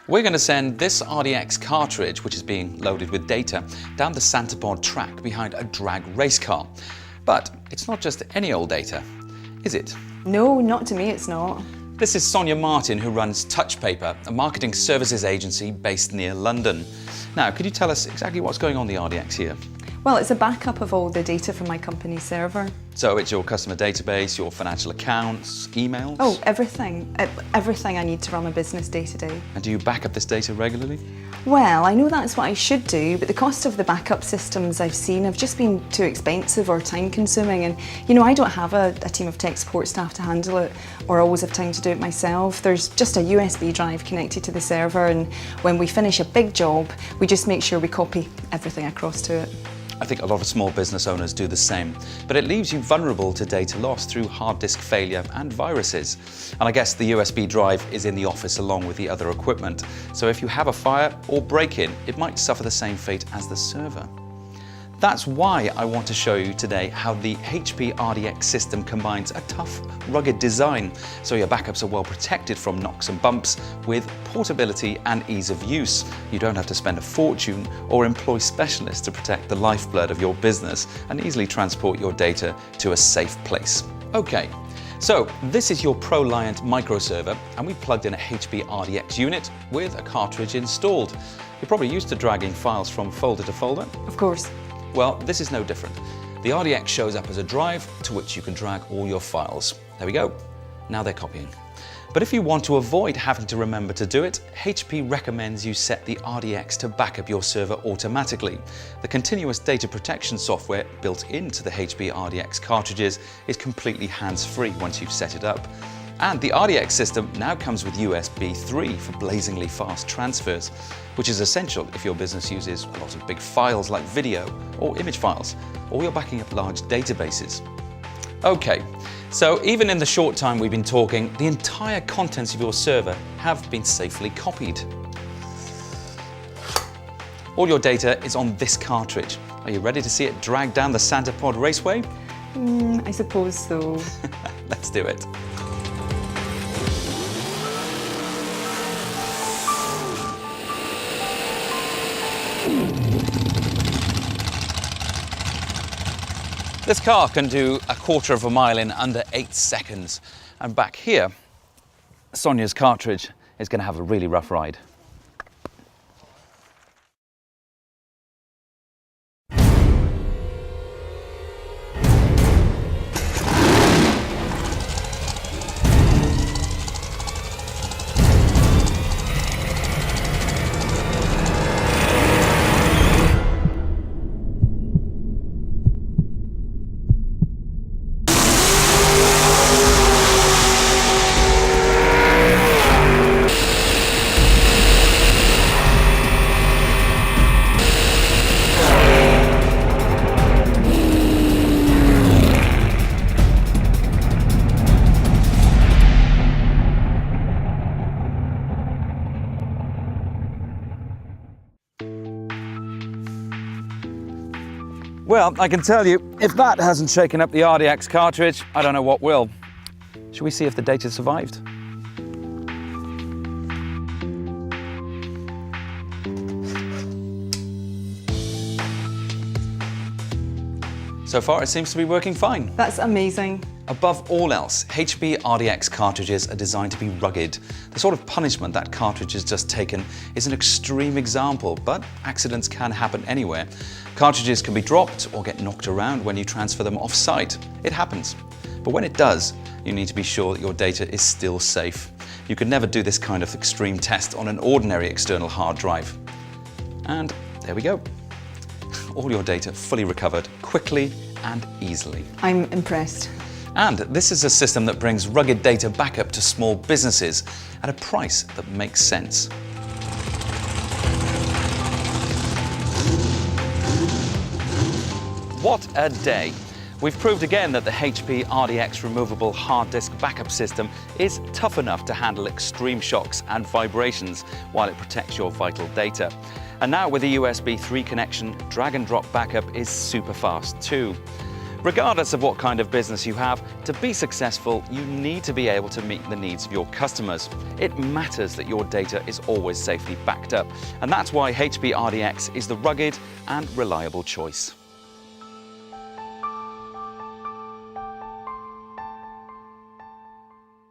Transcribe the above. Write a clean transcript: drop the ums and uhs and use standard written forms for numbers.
We're going to send this RDX cartridge, which is being loaded with data, down the Santa Pod track behind a drag race car. But it's not just any old data, is it? No, not to me it's not. This is Sonia Martin, who runs Touch Paper, a marketing services agency based near London. Now, could you tell us exactly what's going on the RDX here? Well, it's a backup of all the data from my company's server. So it's your customer database, your financial accounts, emails? Oh, everything. Everything I need to run my business day to day. And do you back up this data regularly? Well, I know that's what I should do, but the cost of the backup systems I've seen have just been too expensive or time consuming. And, you know, I don't have a team of tech support staff to handle it or always have time to do it myself. There's just a USB drive connected to the server, and when we finish a big job, we just make sure we copy everything across to it. I think a lot of small business owners do the same, but it leaves you vulnerable to data loss through hard disk failure and viruses. And I guess the USB drive is in the office along with the other equipment. So if you have a fire or break-in, it might suffer the same fate as the server. That's why I want to show you today how the HP RDX system combines a tough, rugged design, so your backups are well protected from knocks and bumps, with portability and ease of use. You don't have to spend a fortune or employ specialists to protect the lifeblood of your business and easily transport your data to a safe place. Okay, so this is your ProLiant microserver, and we plugged in a HP RDX unit with a cartridge installed. You're probably used to dragging files from folder to folder. Of course. Well, this is no different. The RDX shows up as a drive to which you can drag all your files. There we go. Now they're copying. But if you want to avoid having to remember to do it, HP recommends you set the RDX to back up your server automatically. The continuous data protection software built into the HP RDX cartridges is completely hands-free once you've set it up. And the RDX system now comes with USB 3 for blazingly fast transfers, which is essential if your business uses a lot of big files like video or image files, or you're backing up large databases. Okay, so even in the short time we've been talking, the entire contents of your server have been safely copied. All your data is on this cartridge. Are you ready to see it drag down the Santa Pod Raceway? I suppose so. Let's do it. This car can do a 1/4 of a mile in under 8 seconds. And back here, Sonia's cartridge is going to have a really rough ride. Well, I can tell you, if that hasn't shaken up the RDX cartridge, I don't know what will. Shall we see if the data survived? So far, it seems to be working fine. That's amazing. Above all else, HP RDX cartridges are designed to be rugged. The sort of punishment that cartridge has just taken is an extreme example, but accidents can happen anywhere. Cartridges can be dropped or get knocked around when you transfer them off-site. It happens. But when it does, you need to be sure that your data is still safe. You can never do this kind of extreme test on an ordinary external hard drive. And there we go. All your data fully recovered quickly and easily. I'm impressed. And this is a system that brings rugged data backup to small businesses at a price that makes sense. What a day! We've proved again that the HP RDX removable hard disk backup system is tough enough to handle extreme shocks and vibrations while it protects your vital data. And now with a USB 3 connection, drag and drop backup is super fast too. Regardless of what kind of business you have, to be successful, you need to be able to meet the needs of your customers. It matters that your data is always safely backed up, and that's why HP RDX is the rugged and reliable choice.